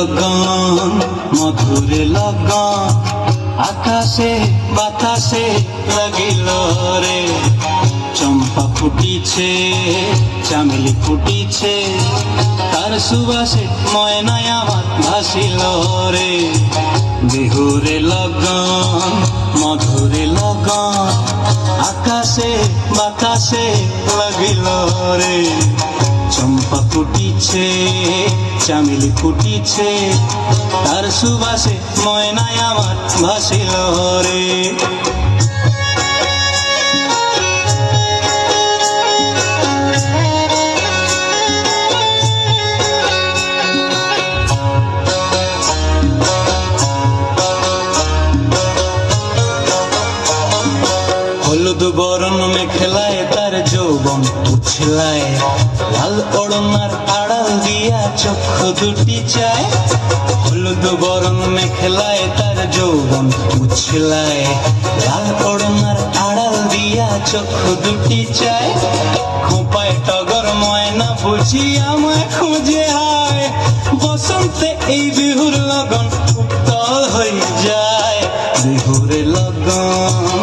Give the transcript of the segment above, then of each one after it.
লগন মধুরে লগন আকাশে বাতাসে লাগিল রে চম্পা ফুটিছে চামেলি ফুটিছে তার সুবাসে ময়নায় আমার ভাসিল রে বিহুরে লগন মধুরে লগন আকাশে বাতাসে লাগিল রে চম্পা ফুটিছে চামেলি ফুটিছে তার সুবাসে ময়নায় আমার ভাসিল রে হলুদ বরণ মেখলায় তার যৌবন উছলায় লাল ওড়নার আড়াল দিয়া চক্ষু দুটি চায় হলুদ বরণ মেখলায় তার যৌবন উছলায় লাল ওড়নার আড়াল দিয়া চক্ষু দুটি চায় খোঁপায় টগর ময়না বুঝি আমায় খুঁজে হায় বসন্তে এই বিহুর লগন উত্তল হয়ে যায় বিহুরে লগন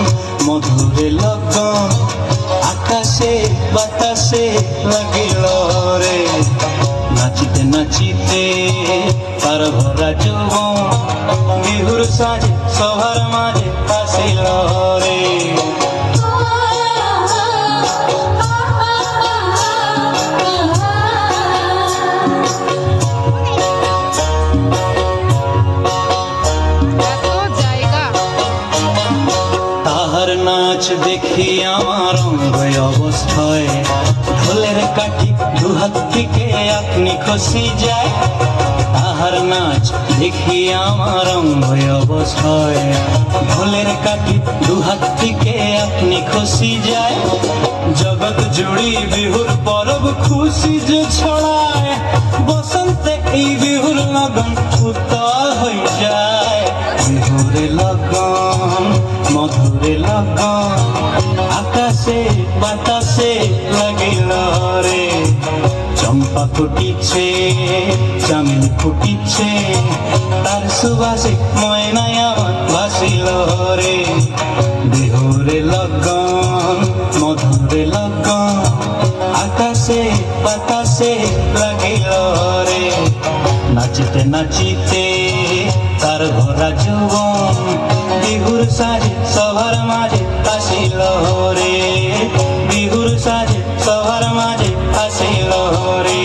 মধুরে লগন আকাশে বাতাসে লাগিল রে নাচিতে নাচিতে তার ভরা যৌবন বিহুর সাজে সবার মাঝে আসিল রে তাহার নাচ দেখি আমার অঙ্গ অবস্থায় ঢোলের কাঠি দুহাত থেকে আপনি খসি যায় তাহার নাচ দেখি আমার অঙ্গ অবস্থায় ঢোলের কাঠি দুহাত থেকে আপনি খসি যায় জগৎ জুড়ি বিহুর পরব খুশি যে ছড়ায় বসন্তে এই বিহুর লগন উত্তল হয়ে যায় বিহুরে লগন মধুরে লগন আকাশে বাতাসে লাগিল রে চম্পা ফুটিছে চামেলি ফুটিছে তার সুবাসে ময়নায় আমার ভাসিল রে বিহুরে লগন মধুরে লগন আকাশে বাতাসে লাগিল রে নাচিতে নাচিতে তার ভরা যৌবন বিহুর সাজে সবার মাঝে আসিল রে বিহুর সাজে সবার মাঝে আসিল রে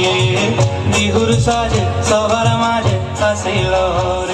বিহুর সাজে সবার মাঝে আসিল রে।